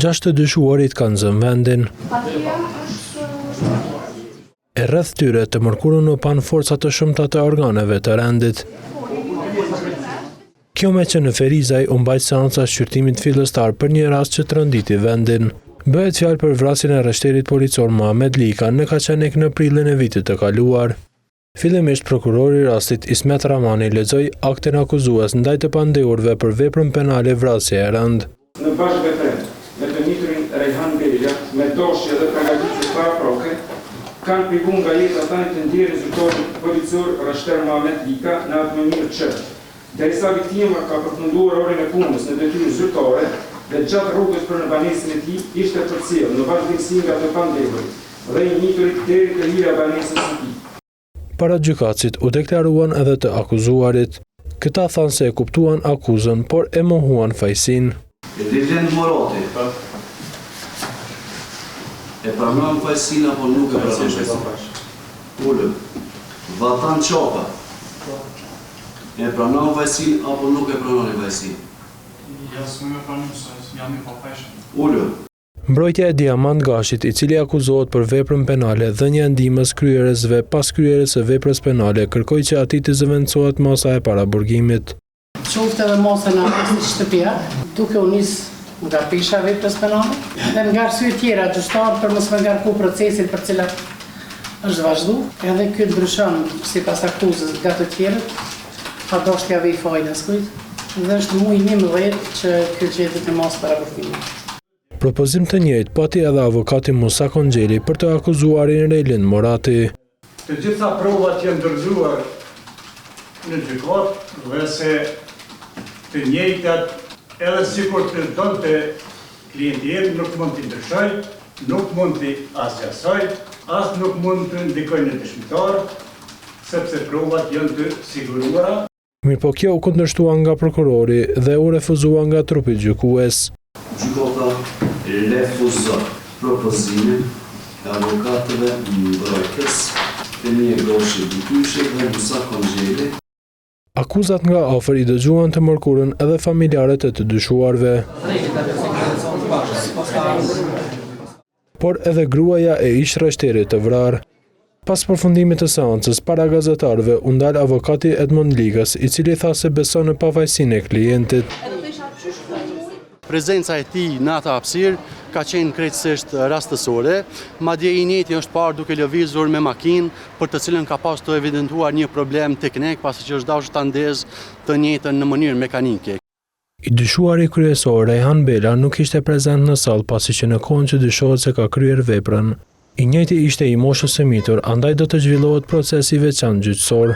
Gjashtë të dyshuarit kanë zënë vendin. E rreth tyre të mërkurën u pan forca të shumta të organeve të rendit. Kjo me që në Ferizaj u mbajt seanca shqyrtimit fillestar për një rast që tronditi vendin. Bëhet fjalë për vrasjen e rreshterit policor Muhamet Lika në Kaçanik në prilin e vitit të kaluar. Fillimisht prokurori i rastit Ismet Ramani lexoi aktin akuzues ndaj të pandehurve për veprën penale vrasje e rënd. Në bashkëveprim me të njëjtin Rejhan Belia, me dosje dhe përgatitje paraproke, kanë privuar nga jeta tani të ndjerë rezultatin policor rreshter Muhamet Lika në atë mënyrë që derisa viktima ka përfunduar orën e punës në detyrë zyrtare dhe gjatë rrugës për në banesën e tij ishte përcjellë në vazhdimsi nga të pandehurit dhe i njëjturit deri te hira banesës së tij. Para gjykatësit u deklaruan edhe të akuzuarit. Këta thanë se e kuptuan akuzën, por e mohuan fajsin. Lilend Morati, e pranon fajsin apo nuk e pranon fajsin? Ullëm. Vatan Qapa, e pranon fajsin apo nuk e pranon fajsin? Ja s'më me pranon se jam i papajshëm. Ullëm. Mbrojtja e Diamant Gashit, i cili akuzohet për veprën penale dhe një ndihmës kryeresve pas kryerjes së veprës penale, kërkoi që atij të zëvendësohet masa e paraburgimit. Qoftë edhe masa në atë shtëpia, duke u nis nga pisha veprës penale, dhe nga arsye tjera gjyqtar për mos me ngarku procesin për cilat është vazhdu, edhe ky ndryshon sipas akuzës nga të tjerët, pa doshtja vej fajnës kujt, dhe është muji 11 që ky gjetet në masë paraburgimit. Propozim të njëjtë pati edhe avokati Musa Kongjeli për të akuzuarin Lilend Morati. Të gjitha provat janë dorëzuar në gjykatë dhe se të njëjtat edhe sikur të donte klienti im nuk mund t'i ndryshoj, nuk mund t'i asgjasoj, as nuk mund të ndikojnë në dëshmitar, sepse provat janë të siguruara. Mirëpo kjo u kundërshtua nga prokurori dhe u refuzua nga trupi gjykues. Gjykata refuzon propozimin e avokatëve mbrojtës Fëmijë Goshi Butyshi dhe Musa Kongjeli. Akuzat nga afër i dëgjuan të mërkurën edhe familjarët e të dyshuarve. Por edhe gruaja e ish rreshterit të vrarë. Pas përfundimit të seancës para gazetarëve u ndal avokati Edmond Ligës, i cili tha se beson në pavajsinë e klientit. Prezenca e tij në atë hapësirë ka qenë krejtësisht rastësore, madje i njëjti është parë duke lëvizur me makinë, për të cilën ka pas të evidentuar një problem teknik, pasi që është dashur ta ndezë të njëjtën në mënyrë mekanike. I dyshuari kryesor Rejhan Bela nuk ishte prezent në sallë pasi që në kohën që dyshohet se ka kryer veprën, i njëjti ishte i moshës së mitur, andaj do të zhvillohet procesi veçantë gjyqësor.